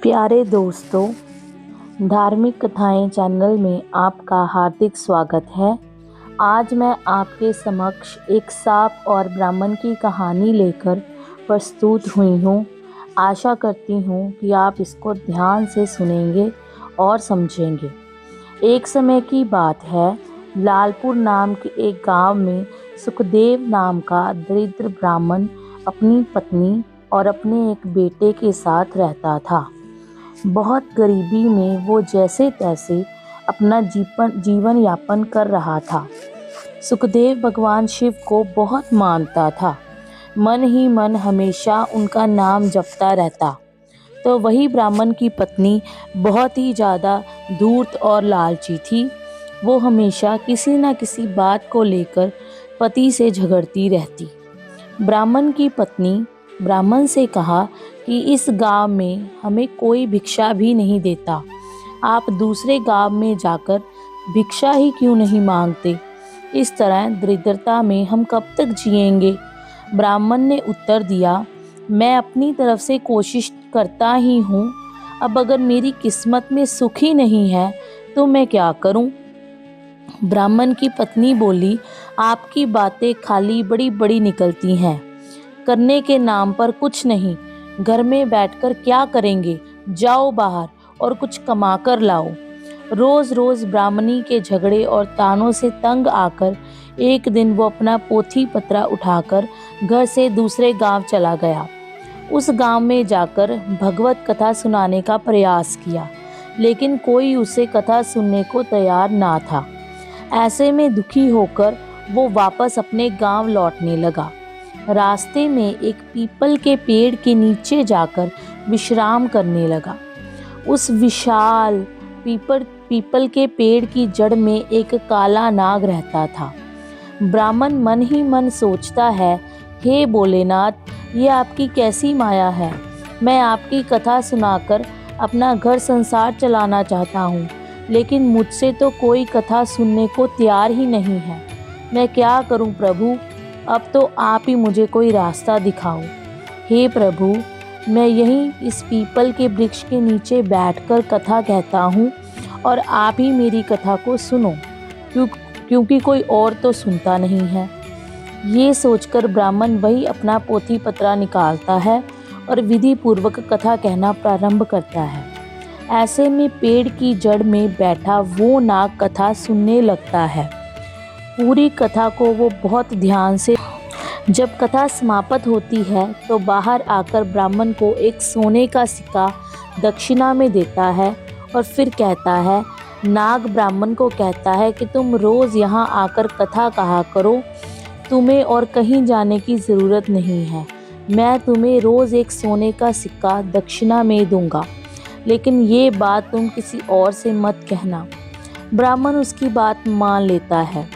प्यारे दोस्तों, धार्मिक कथाएं चैनल में आपका हार्दिक स्वागत है। आज मैं आपके समक्ष एक सांप और ब्राह्मण की कहानी लेकर प्रस्तुत हुई हूँ। आशा करती हूँ कि आप इसको ध्यान से सुनेंगे और समझेंगे। एक समय की बात है, लालपुर नाम के एक गांव में सुखदेव नाम का दरिद्र ब्राह्मण अपनी पत्नी और अपने एक बेटे के साथ रहता था। बहुत गरीबी में वो जैसे तैसे अपना जीवन यापन कर रहा था। सुखदेव भगवान शिव को बहुत मानता था। मन ही मन हमेशा उनका नाम जपता रहता। तो वही ब्राह्मण की पत्नी बहुत ही ज़्यादा धूर्त और लालची थी। वो हमेशा किसी न किसी बात को लेकर पति से झगड़ती रहती। ब्राह्मण की पत्नी ब्राह्मण से कहा कि इस गांव में हमें कोई भिक्षा भी नहीं देता, आप दूसरे गांव में जाकर भिक्षा ही क्यों नहीं मांगते। इस तरह दरिद्रता में हम कब तक जिएंगे। ब्राह्मण ने उत्तर दिया, मैं अपनी तरफ से कोशिश करता ही हूँ, अब अगर मेरी किस्मत में सुख ही नहीं है तो मैं क्या करूँ। ब्राह्मण की पत्नी बोली, आपकी बातें खाली बड़ी बड़ी निकलती हैं, करने के नाम पर कुछ नहीं, घर में बैठकर क्या करेंगे, जाओ बाहर और कुछ कमा कर लाओ। रोज रोज ब्राह्मणी के झगड़े और तानों से तंग आकर एक दिन वो अपना पोथी पत्रा उठाकर घर से दूसरे गांव चला गया। उस गांव में जाकर भगवत कथा सुनाने का प्रयास किया, लेकिन कोई उसे कथा सुनने को तैयार ना था। ऐसे में दुखी होकर वो वापस अपने गांव लौटने लगा। रास्ते में एक पीपल के पेड़ के नीचे जाकर विश्राम करने लगा। उस विशाल पीपल के पेड़ की जड़ में एक काला नाग रहता था। ब्राह्मण मन ही मन सोचता है, हे भोलेनाथ, ये आपकी कैसी माया है। मैं आपकी कथा सुनाकर अपना घर संसार चलाना चाहता हूँ, लेकिन मुझसे तो कोई कथा सुनने को तैयार ही नहीं है। मैं क्या करूँ प्रभु, अब तो आप ही मुझे कोई रास्ता दिखाओ। हे प्रभु, मैं यहीं इस पीपल के वृक्ष के नीचे बैठकर कथा कहता हूँ और आप ही मेरी कथा को सुनो, क्योंकि कोई और तो सुनता नहीं है। ये सोचकर ब्राह्मण वही अपना पोथी पत्रा निकालता है और विधि पूर्वक कथा कहना प्रारंभ करता है। ऐसे में पेड़ की जड़ में बैठा वो नाग कथा सुनने लगता है। पूरी कथा को वो बहुत ध्यान से, जब कथा समाप्त होती है तो बाहर आकर ब्राह्मण को एक सोने का सिक्का दक्षिणा में देता है और फिर कहता है, नाग ब्राह्मण को कहता है कि तुम रोज़ यहाँ आकर कथा कहा करो, तुम्हें और कहीं जाने की ज़रूरत नहीं है। मैं तुम्हें रोज़ एक सोने का सिक्का दक्षिणा में दूंगा, लेकिन ये बात तुम किसी और से मत कहना। ब्राह्मण उसकी बात मान लेता है।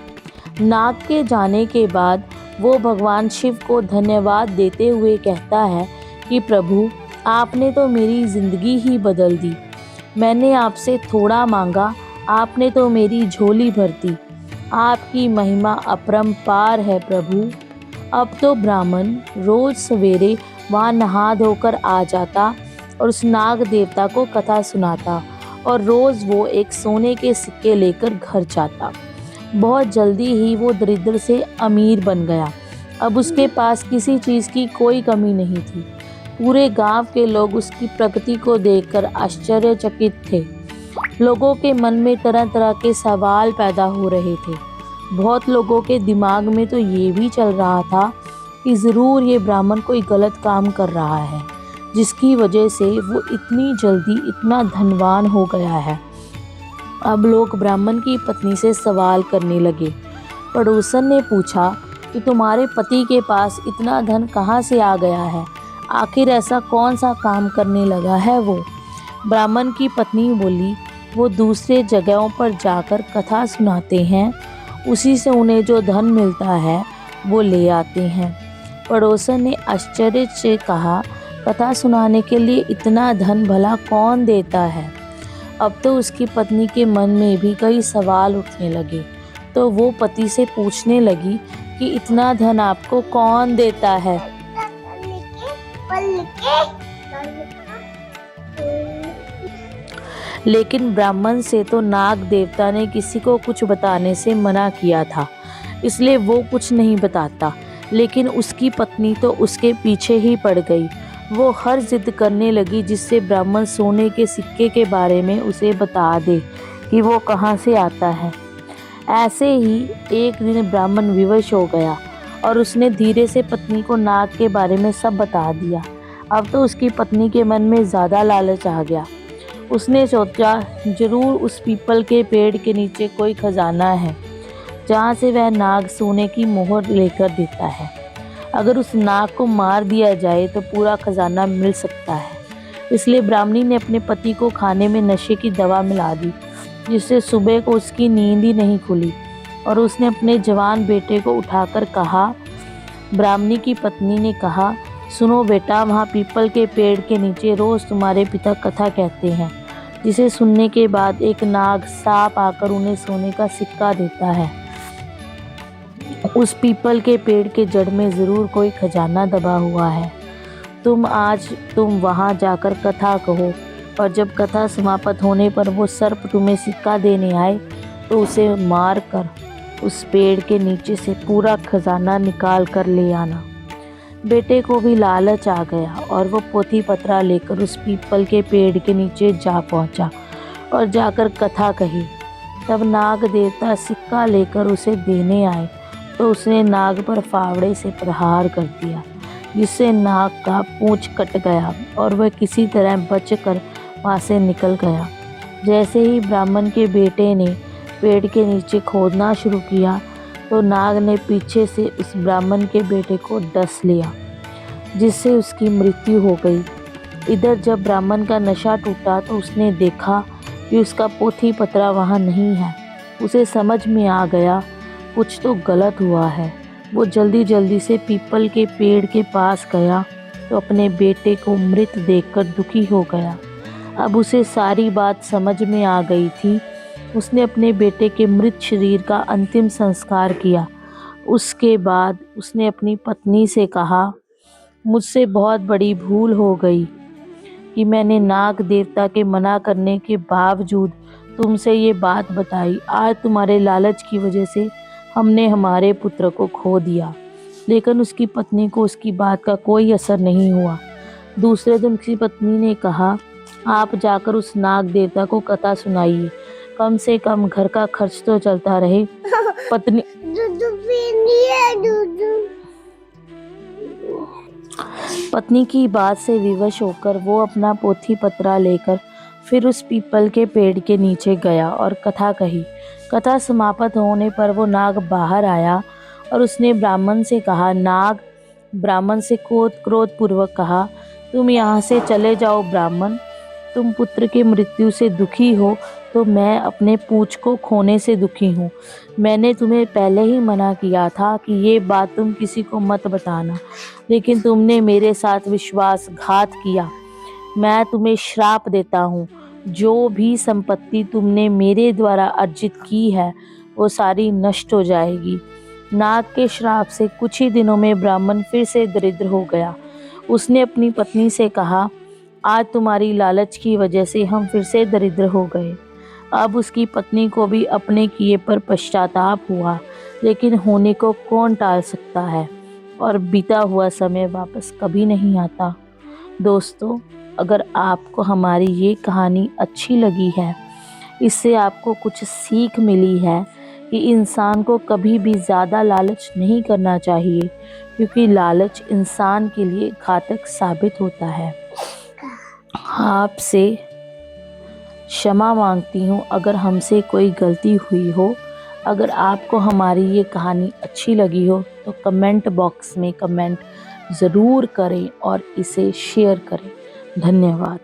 नाग के जाने के बाद वो भगवान शिव को धन्यवाद देते हुए कहता है कि प्रभु, आपने तो मेरी ज़िंदगी ही बदल दी। मैंने आपसे थोड़ा मांगा, आपने तो मेरी झोली भर दी। आपकी महिमा अपरंपार है प्रभु। अब तो ब्राह्मण रोज़ सवेरे वहाँ नहा धोकर आ जाता और उस नाग देवता को कथा सुनाता और रोज़ वो एक सोने के सिक्के लेकर घर जाता। बहुत जल्दी ही वो दरिद्र से अमीर बन गया। अब उसके पास किसी चीज़ की कोई कमी नहीं थी। पूरे गांव के लोग उसकी प्रगति को देखकर आश्चर्यचकित थे। लोगों के मन में तरह तरह के सवाल पैदा हो रहे थे। बहुत लोगों के दिमाग में तो ये भी चल रहा था कि ज़रूर ये ब्राह्मण कोई गलत काम कर रहा है, जिसकी वजह से वो इतनी जल्दी इतना धनवान हो गया है। अब लोग ब्राह्मण की पत्नी से सवाल करने लगे। पड़ोसन ने पूछा कि तुम्हारे पति के पास इतना धन कहाँ से आ गया है, आखिर ऐसा कौन सा काम करने लगा है वो। ब्राह्मण की पत्नी बोली, वो दूसरे जगहों पर जाकर कथा सुनाते हैं, उसी से उन्हें जो धन मिलता है वो ले आते हैं। पड़ोसन ने आश्चर्य से कहा, कथा सुनाने के लिए इतना धन भला कौन देता है। अब तो उसकी पत्नी के मन में भी कई सवाल उठने लगे, तो वो पति से पूछने लगी कि इतना धन आपको कौन देता है। लेकिन ब्राह्मण से तो नाग देवता ने किसी को कुछ बताने से मना किया था, इसलिए वो कुछ नहीं बताता। लेकिन उसकी पत्नी तो उसके पीछे ही पड़ गई। वो हर जिद करने लगी जिससे ब्राह्मण सोने के सिक्के के बारे में उसे बता दे कि वो कहाँ से आता है। ऐसे ही एक दिन ब्राह्मण विवश हो गया और उसने धीरे से पत्नी को नाग के बारे में सब बता दिया। अब तो उसकी पत्नी के मन में ज़्यादा लालच आ गया। उसने सोचा जरूर उस पीपल के पेड़ के नीचे कोई खजाना है जहाँ से वह नाग सोने की मोहर लेकर देता है। अगर उस नाग को मार दिया जाए तो पूरा खजाना मिल सकता है। इसलिए ब्राह्मणी ने अपने पति को खाने में नशे की दवा मिला दी, जिससे सुबह को उसकी नींद ही नहीं खुली। और उसने अपने जवान बेटे को उठाकर कहा, ब्राह्मणी की पत्नी ने कहा, सुनो बेटा, वहाँ पीपल के पेड़ के नीचे रोज तुम्हारे पिता कथा कहते हैं, जिसे सुनने के बाद एक नाग सांप आकर उन्हें सोने का सिक्का देता है। उस पीपल के पेड़ के जड़ में जरूर कोई खजाना दबा हुआ है। तुम वहाँ जाकर कथा कहो, और जब कथा समाप्त होने पर वो सर्प तुम्हें सिक्का देने आए तो उसे मार कर उस पेड़ के नीचे से पूरा खजाना निकाल कर ले आना। बेटे को भी लालच आ गया और वो पोथी पत्रा लेकर उस पीपल के पेड़ के नीचे जा पहुंचा और जाकर कथा कही। तब नाग देवता सिक्का लेकर उसे देने आए तो उसने नाग पर फावड़े से प्रहार कर दिया, जिससे नाग का पूंछ कट गया और वह किसी तरह बचकर वहाँ से निकल गया। जैसे ही ब्राह्मण के बेटे ने पेड़ के नीचे खोदना शुरू किया तो नाग ने पीछे से उस ब्राह्मण के बेटे को डस लिया, जिससे उसकी मृत्यु हो गई। इधर जब ब्राह्मण का नशा टूटा तो उसने देखा कि उसका पोथी पत्रा वहाँ नहीं है। उसे समझ में आ गया कुछ तो गलत हुआ है। वो जल्दी जल्दी से पीपल के पेड़ के पास गया तो अपने बेटे को मृत देखकर दुखी हो गया। अब उसे सारी बात समझ में आ गई थी। उसने अपने बेटे के मृत शरीर का अंतिम संस्कार किया। उसके बाद उसने अपनी पत्नी से कहा, मुझसे बहुत बड़ी भूल हो गई कि मैंने नाग देवता के मना करने के बावजूद तुमसे ये बात बताई। आज तुम्हारे लालच की वजह से हमने हमारे पुत्र को खो दिया। लेकिन उसकी पत्नी को उसकी बात का कोई असर नहीं हुआ। दूसरे दिन उसकी पत्नी ने कहा, आप जाकर उस नाग देवता को कथा सुनाइए, कम से कम घर का खर्च तो चलता रहे। पत्नी की बात से विवश होकर वो अपना पोथी पत्रा लेकर फिर उस पीपल के पेड़ के नीचे गया और कथा कही। कथा समाप्त होने पर वो नाग बाहर आया और उसने ब्राह्मण से कहा, ब्राह्मण से क्रोधपूर्वक कहा, तुम यहाँ से चले जाओ ब्राह्मण। तुम पुत्र की मृत्यु से दुखी हो तो मैं अपने पूंछ को खोने से दुखी हूँ। मैंने तुम्हें पहले ही मना किया था कि ये बात तुम किसी को मत बताना, लेकिन तुमने मेरे साथ विश्वासघात किया। मैं तुम्हें श्राप देता हूँ, जो भी संपत्ति तुमने मेरे द्वारा अर्जित की है वो सारी नष्ट हो जाएगी। नाग के श्राप से कुछ ही दिनों में ब्राह्मण फिर से दरिद्र हो गया। उसने अपनी पत्नी से कहा, आज तुम्हारी लालच की वजह से हम फिर से दरिद्र हो गए। अब उसकी पत्नी को भी अपने किए पर पश्चाताप हुआ, लेकिन होने को कौन टाल सकता है, और बीता हुआ समय वापस कभी नहीं आता। दोस्तों, अगर आपको हमारी ये कहानी अच्छी लगी है, इससे आपको कुछ सीख मिली है कि इंसान को कभी भी ज़्यादा लालच नहीं करना चाहिए, क्योंकि लालच इंसान के लिए घातक साबित होता है। आपसे क्षमा मांगती हूँ अगर हमसे कोई गलती हुई हो। अगर आपको हमारी ये कहानी अच्छी लगी हो तो कमेंट बॉक्स में कमेंट ज़रूर करें और इसे शेयर करें। धन्यवाद।